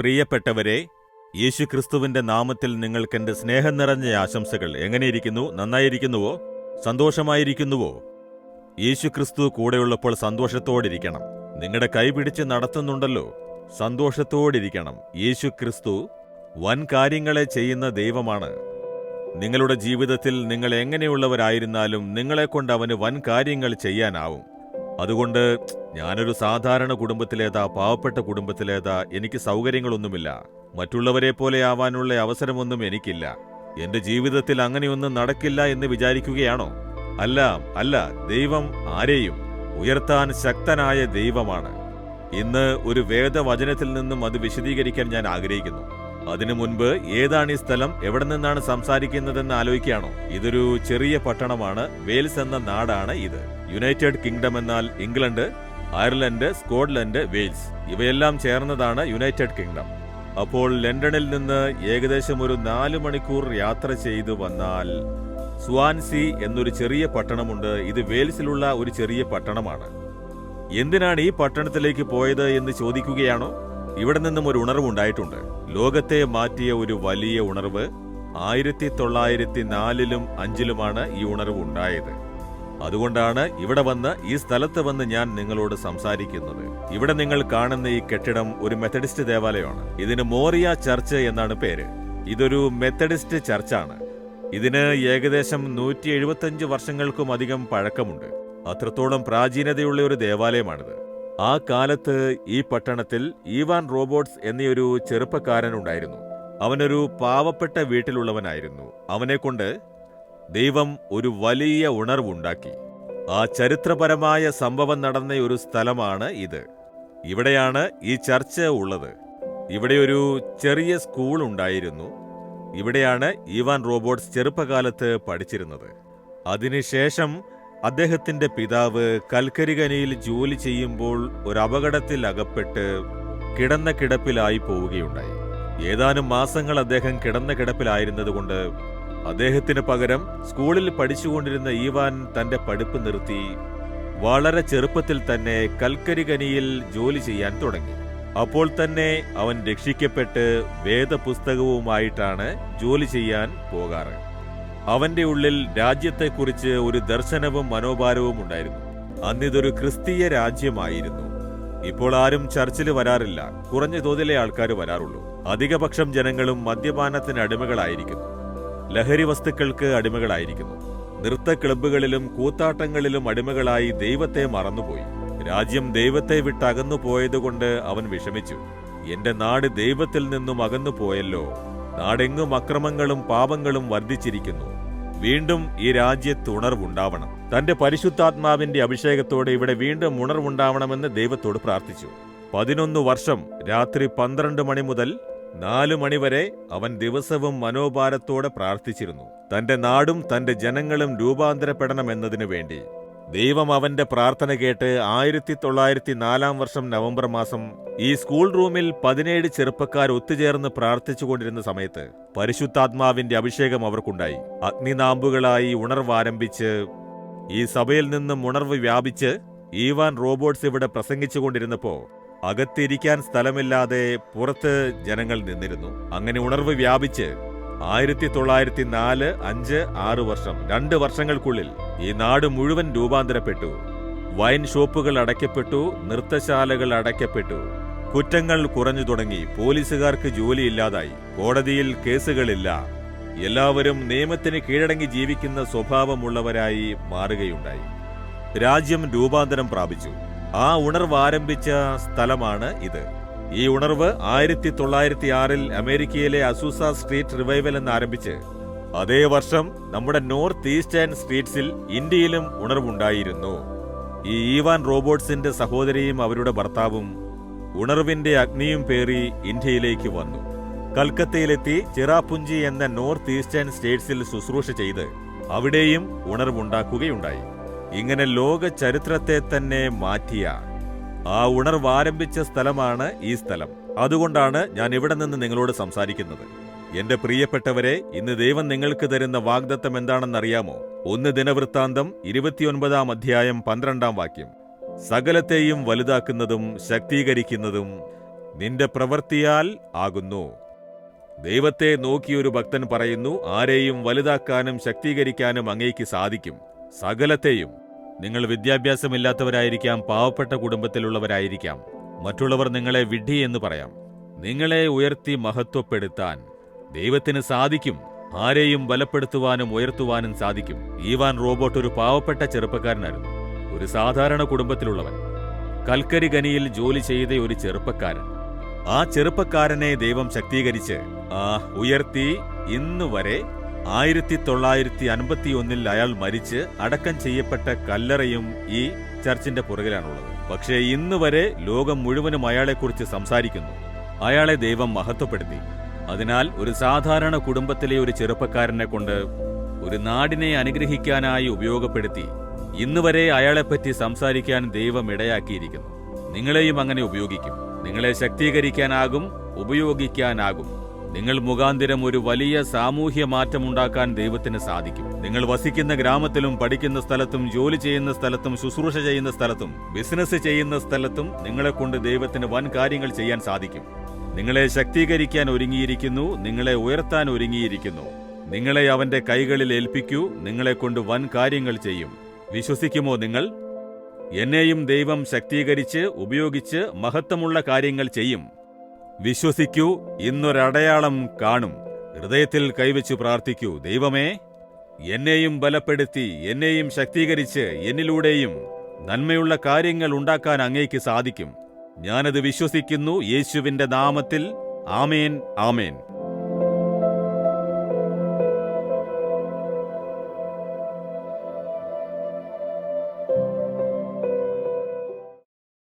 പ്രിയപ്പെട്ടവരെ, യേശുക്രിസ്തുവിന്റെ നാമത്തിൽ നിങ്ങൾക്കെന്റെ സ്നേഹം നിറഞ്ഞ ആശംസകൾ. എങ്ങനെയിരിക്കുന്നു? നന്നായിരിക്കുന്നുവോ? സന്തോഷമായിരിക്കുന്നുവോ? യേശുക്രിസ്തു കൂടെയുള്ളപ്പോൾ സന്തോഷത്തോടിരിക്കണം. നിങ്ങളുടെ കൈപിടിച്ച് നടത്തുന്നുണ്ടല്ലോ, സന്തോഷത്തോടിരിക്കണം. യേശുക്രിസ്തു വൻ കാര്യങ്ങളെ ചെയ്യുന്ന ദൈവമാണ്. നിങ്ങളുടെ ജീവിതത്തിൽ നിങ്ങൾ എങ്ങനെയുള്ളവരായിരുന്നാലും നിങ്ങളെക്കൊണ്ട് അവന് വൻ കാര്യങ്ങൾ ചെയ്യാനാവും. അതുകൊണ്ട് ഞാനൊരു സാധാരണ കുടുംബത്തിലേതാ, പാവപ്പെട്ട കുടുംബത്തിലേതാ, എനിക്ക് സൗകര്യങ്ങളൊന്നുമില്ല, മറ്റുള്ളവരെ പോലെ ആവാനുള്ള അവസരമൊന്നും എനിക്കില്ല, എന്റെ ജീവിതത്തിൽ അങ്ങനെയൊന്നും നടക്കില്ല എന്ന് വിചാരിക്കുകയാണോ? അല്ല, ദൈവം ആരെയും ഉയർത്താൻ ശക്തനായ ദൈവമാണ്. ഇന്ന് ഒരു വേദവചനത്തിൽ നിന്നും അത് വിശദീകരിക്കാൻ ഞാൻ ആഗ്രഹിക്കുന്നു. അതിനു മുൻപ് ഏതാണ് ഈ സ്ഥലം, എവിടെ നിന്നാണ് സംസാരിക്കുന്നതെന്ന് ആലോചിക്കുകയാണോ? ഇതൊരു ചെറിയ പട്ടണമാണ്. വെയിൽസ് എന്ന നാടാണ് ഇത്. യുണൈറ്റഡ് കിങ്ഡം എന്നാൽ ഇംഗ്ലണ്ട്, അയർലൻഡ്, സ്കോട്ട്ലൻഡ്, വെയിൽസ് ഇവയെല്ലാം ചേർന്നതാണ് യുണൈറ്റഡ് കിങ്ഡം. അപ്പോൾ ലണ്ടനിൽ നിന്ന് ഏകദേശം ഒരു 4 മണിക്കൂർ യാത്ര ചെയ്തു വന്നാൽ സ്വാൻസി എന്നൊരു ചെറിയ പട്ടണമുണ്ട്. ഇത് വെയിൽസിലുള്ള ഒരു ചെറിയ പട്ടണമാണ്. എന്തിനാണ് ഈ പട്ടണത്തിലേക്ക് പോയത് എന്ന് ചോദിക്കുകയാണോ? ഇവിടെ നിന്നും ഒരു ഉണർവുണ്ടായിട്ടുണ്ട്. ലോകത്തെ മാറ്റിയ ഒരു വലിയ ഉണർവ് 1904-ലും 5-ലുമാണ് ഈ ഉണർവ് ഉണ്ടായത്. അതുകൊണ്ടാണ് ഇവിടെ വന്ന് ഈ സ്ഥലത്ത് വന്ന് ഞാൻ നിങ്ങളോട് സംസാരിക്കുന്നത്. ഇവിടെ നിങ്ങൾ കാണുന്ന ഈ കെട്ടിടം ഒരു മെത്തഡിസ്റ്റ് ദേവാലയമാണ്. ഇതിന് മോറിയ ചർച്ച് എന്നാണ് പേര്. ഇതൊരു മെത്തഡിസ്റ്റ് ചർച്ചാണ്. ഇതിന് ഏകദേശം 175 വർഷങ്ങൾക്കും അധികം പഴക്കമുണ്ട്. അത്രത്തോളം പ്രാചീനതയുള്ള ഒരു ദേവാലയമാണിത്. ആ കാലത്ത് ഈ പട്ടണത്തിൽ ഈവാൻ റോബോട്ട്സ് എന്നൊരു ചെറുപ്പക്കാരൻ ഉണ്ടായിരുന്നു. അവനൊരു പാവപ്പെട്ട വീട്ടിലുള്ളവനായിരുന്നു. അവനെക്കൊണ്ട് ദൈവം ഒരു വലിയ ഉണർവുണ്ടാക്കി. ആ ചരിത്രപരമായ സംഭവം നടന്ന ഒരു സ്ഥലമാണ് ഇത്. ഇവിടെയാണ് ഈ ചർച്ച് ഉള്ളത്. ഇവിടെ ഒരു ചെറിയ സ്കൂൾ ഉണ്ടായിരുന്നു. ഇവിടെയാണ് ഈവാൻ റോബോട്ട്സ് ചെറുപ്പകാലത്ത് പഠിച്ചിരുന്നത്. അതിനുശേഷം അദ്ദേഹത്തിന്റെ പിതാവ് കൽക്കരി ഖനിയിൽ ജോലി ചെയ്യുമ്പോൾ ഒരു അപകടത്തിൽ അകപ്പെട്ട് കിടന്ന കിടപ്പിലായി പോവുകയുണ്ടായി. ഏതാനും മാസങ്ങൾ അദ്ദേഹം കിടന്ന കിടപ്പിലായിരുന്നതുകൊണ്ട് അദ്ദേഹത്തിന് പകരം സ്കൂളിൽ പഠിച്ചുകൊണ്ടിരുന്ന ഈവാൻ തന്റെ പഠിപ്പ് നിർത്തി വളരെ ചെറുപ്പത്തിൽ തന്നെ കൽക്കരി ഖനിയിൽ ജോലി ചെയ്യാൻ തുടങ്ങി. അപ്പോൾ തന്നെ അവൻ രക്ഷിക്കപ്പെട്ട് വേദപുസ്തകവുമായിട്ടാണ് ജോലി ചെയ്യാൻ പോകാറ്. അവന്റെ ഉള്ളിൽ രാജ്യത്തെക്കുറിച്ച് ഒരു ദർശനവും മനോഭാരവും ഉണ്ടായിരുന്നു. അന്നിതൊരു ക്രിസ്തീയ രാജ്യമായിരുന്നു. ഇപ്പോൾ ആരും ചർച്ചിൽ വരാറില്ല. കുറഞ്ഞ തോതിലെ ആൾക്കാർ വരാറുള്ളൂ. അധികപക്ഷം ജനങ്ങളും മദ്യപാനത്തിന് അടിമകളായിരിക്കുന്നു, ലഹരി വസ്തുക്കൾക്ക് അടിമകളായിരിക്കുന്നു, നൃത്ത ക്ലബ്ബുകളിലും കൂത്താട്ടങ്ങളിലും അടിമകളായി ദൈവത്തെ മറന്നുപോയി. രാജ്യം ദൈവത്തെ വിട്ടകന്നു പോയതുകൊണ്ട് അവൻ വിഷമിച്ചു. എന്റെ നാട് ദൈവത്തിൽ നിന്നും അകന്നു പോയല്ലോ. നാടെങ്ങും അക്രമങ്ങളും പാപങ്ങളും വർദ്ധിച്ചിരിക്കുന്നു. വീണ്ടും ഈ രാജ്യത്ത് ഉണർവുണ്ടാവണം. തന്റെ പരിശുദ്ധാത്മാവിന്റെ അഭിഷേകത്തോടെ ഇവിടെ വീണ്ടും ഉണർവുണ്ടാവണമെന്ന് ദൈവത്തോട് പ്രാർത്ഥിച്ചു. 11 വർഷം രാത്രി 12 മണി മുതൽ 4 മണി വരെ അവൻ ദിവസവും മനോഭാരത്തോടെ പ്രാർത്ഥിച്ചിരുന്നു. തന്റെ നാടും തന്റെ ജനങ്ങളും രൂപാന്തരപ്പെടണമെന്നതിനു വേണ്ടി. ദൈവം അവന്റെ പ്രാർത്ഥന കേട്ട് 1904 വർഷം നവംബർ മാസം ഈ സ്കൂൾ റൂമിൽ 17 ചെറുപ്പക്കാർ ഒത്തുചേർന്ന് പ്രാർത്ഥിച്ചുകൊണ്ടിരുന്ന സമയത്ത് പരിശുദ്ധാത്മാവിന്റെ അഭിഷേകം അവർക്കുണ്ടായി. അഗ്നിനാമ്പുകളായി ഉണർവ് ആരംഭിച്ച് ഈ സഭയിൽ നിന്നും ഉണർവ് വ്യാപിച്ച് ഈവാൻ റോബോട്ട്സ് ഇവിടെ പ്രസംഗിച്ചുകൊണ്ടിരുന്നപ്പോ അകത്തിരിക്കാൻ സ്ഥലമില്ലാതെ പുറത്ത് ജനങ്ങൾ നിന്നിരുന്നു. അങ്ങനെ ഉണർവ് വ്യാപിച്ച് 1904, 5, 6 വർഷം, 2 വർഷങ്ങൾക്കുള്ളിൽ ഈ നാട് മുഴുവൻ രൂപാന്തരപ്പെട്ടു. വൈൻ ഷോപ്പുകൾ അടയ്ക്കപ്പെട്ടു, നൃത്തശാലകൾ അടയ്ക്കപ്പെട്ടു, കുറ്റങ്ങൾ കുറഞ്ഞു തുടങ്ങി, പോലീസുകാർക്ക് ജോലിയില്ലാതായി, കോടതിയിൽ കേസുകളില്ല. എല്ലാവരും നിയമത്തിന് കീഴടങ്ങി ജീവിക്കുന്ന സ്വഭാവമുള്ളവരായി മാറുകയുണ്ടായി. രാജ്യം രൂപാന്തരം പ്രാപിച്ചു. ആ ഉണർവ് ആരംഭിച്ച സ്ഥലമാണ് ഇത്. ഈ ഉണർവ് 1906 അമേരിക്കയിലെ അസൂസ സ്ട്രീറ്റ് റിവൈവൽ എന്ന് ആരംഭിച്ച് അതേ വർഷം നമ്മുടെ നോർത്ത് ഈസ്റ്റേൺ സ്ട്രീറ്റ്സിൽ ഇന്ത്യയിലും ഉണർവുണ്ടായിരുന്നു. ഈ ഈവാൻ റോബോട്ട്സിന്റെ സഹോദരിയും അവരുടെ ഭർത്താവും ഉണർവിന്റെ അഗ്നിയും പേറി ഇന്ത്യയിലേക്ക് വന്നു. കൽക്കത്തയിലെത്തി ചിറാപുഞ്ചി എന്ന നോർത്ത് ഈസ്റ്റേൺ സ്റ്റേറ്റ്സിൽ ശുശ്രൂഷ ചെയ്ത് അവിടെയും ഉണർവുണ്ടാക്കുകയുണ്ടായി. ഇങ്ങനെ ലോക ചരിത്രത്തെ തന്നെ മാറ്റിയ ആ ഉണർവ് ആരംഭിച്ച സ്ഥലമാണ് ഈ സ്ഥലം. അതുകൊണ്ടാണ് ഞാൻ ഇവിടെ നിന്ന് നിങ്ങളോട് സംസാരിക്കുന്നത്. എന്റെ പ്രിയപ്പെട്ടവരെ, ഇന്ന് ദൈവം നിങ്ങൾക്ക് തരുന്ന വാഗ്ദത്തം എന്താണെന്നറിയാമോ? 1 ദിനവൃത്താന്തം 29-ാം അധ്യായം 12-ാം വാക്യം. സകലത്തെയും വലുതാക്കുന്നതും ശക്തീകരിക്കുന്നതും നിന്റെ പ്രവൃത്തിയാൽ ആകുന്നു. ദൈവത്തെ നോക്കി ഒരു ഭക്തൻ പറയുന്നു, ആരെയും വലുതാക്കാനും ശക്തീകരിക്കാനും അങ്ങേക്ക് സാധിക്കും. സകലത്തെയും. നിങ്ങൾ വിദ്യാഭ്യാസമില്ലാത്തവരായിരിക്കാം, പാവപ്പെട്ട കുടുംബത്തിലുള്ളവരായിരിക്കാം. മറ്റുള്ളവർ നിങ്ങളെ വിഡ്ഢി എന്ന് പറയാം. നിങ്ങളെ ഉയർത്തി മഹത്വപ്പെടുത്താൻ ദൈവത്തിന് സാധിക്കും. ആരെയും ബലപ്പെടുത്തുവാനും ഉയർത്തുവാനും സാധിക്കും. ഈവാൻ റോബോട്ട് ഒരു പാവപ്പെട്ട ചെറുപ്പക്കാരനായിരുന്നു. ഒരു സാധാരണ കുടുംബത്തിലുള്ളവൻ. കൽക്കരി ഖനിയിൽ ജോലി ചെയ്ത ഒരു ചെറുപ്പക്കാരൻ. ആ ചെറുപ്പക്കാരനെ ദൈവം ശക്തീകരിച്ച് ഉയർത്തി. ഇന്നുവരെ 1951 അയാൾ മരിച്ച് അടക്കം ചെയ്യപ്പെട്ട കല്ലറയും ഈ ചർച്ചിന്റെ പുറകിലാണുള്ളത്. പക്ഷേ ഇന്നുവരെ ലോകം മുഴുവനും അയാളെക്കുറിച്ച് സംസാരിക്കുന്നു. അയാളെ ദൈവം മഹത്വപ്പെടുത്തി. അതിനാൽ ഒരു സാധാരണ കുടുംബത്തിലെ ഒരു ചെറുപ്പക്കാരനെ കൊണ്ട് ഒരു നാടിനെ അനുഗ്രഹിക്കാനായി ഉപയോഗപ്പെടുത്തി ഇന്നുവരെ അയാളെപ്പറ്റി സംസാരിക്കാൻ ദൈവം ഇടയാക്കിയിരിക്കുന്നു. നിങ്ങളെയും അങ്ങനെ ഉപയോഗിക്കും. നിങ്ങളെ ശക്തീകരിക്കാനാകും, ഉപയോഗിക്കാനാകും. നിങ്ങൾ മുഖാന്തിരം ഒരു വലിയ സാമൂഹ്യ മാറ്റമുണ്ടാക്കാൻ ദൈവത്തിന് സാധിക്കും. നിങ്ങൾ വസിക്കുന്ന ഗ്രാമത്തിലും പഠിക്കുന്ന സ്ഥലത്തും ജോലി ചെയ്യുന്ന സ്ഥലത്തും ശുശ്രൂഷ ചെയ്യുന്ന സ്ഥലത്തും ബിസിനസ് ചെയ്യുന്ന സ്ഥലത്തും നിങ്ങളെക്കൊണ്ട് ദൈവത്തിന് വൻ കാര്യങ്ങൾ ചെയ്യാൻ സാധിക്കും. നിങ്ങളെ ശക്തീകരിക്കാൻ ഒരുങ്ങിയിരിക്കുന്നു, നിങ്ങളെ ഉയർത്താൻ ഒരുങ്ങിയിരിക്കുന്നു. നിങ്ങളെ അവന്റെ കൈകളിൽ ഏൽപ്പിക്കൂ. നിങ്ങളെക്കൊണ്ട് വൻ കാര്യങ്ങൾ ചെയ്യും. വിശ്വസിക്കുമോ നിങ്ങൾ? എന്നെയും ദൈവം ശക്തീകരിച്ച് ഉപയോഗിച്ച് മഹത്വമുള്ള കാര്യങ്ങൾ ചെയ്യും. വിശ്വസിക്കൂ. ഇന്നൊരടയാളം കാണും. ഹൃദയത്തിൽ കൈവച്ചു പ്രാർത്ഥിക്കൂ. ദൈവമേ, എന്നെയും ബലപ്പെടുത്തി, എന്നെയും ശക്തീകരിച്ച് എന്നിലൂടെയും നന്മയുള്ള കാര്യങ്ങൾ ഉണ്ടാക്കാൻ അങ്ങേക്ക് സാധിക്കും. ഞാനത് വിശ്വസിക്കുന്നു. യേശുവിന്റെ നാമത്തിൽ. ആമേൻ, ആമേൻ.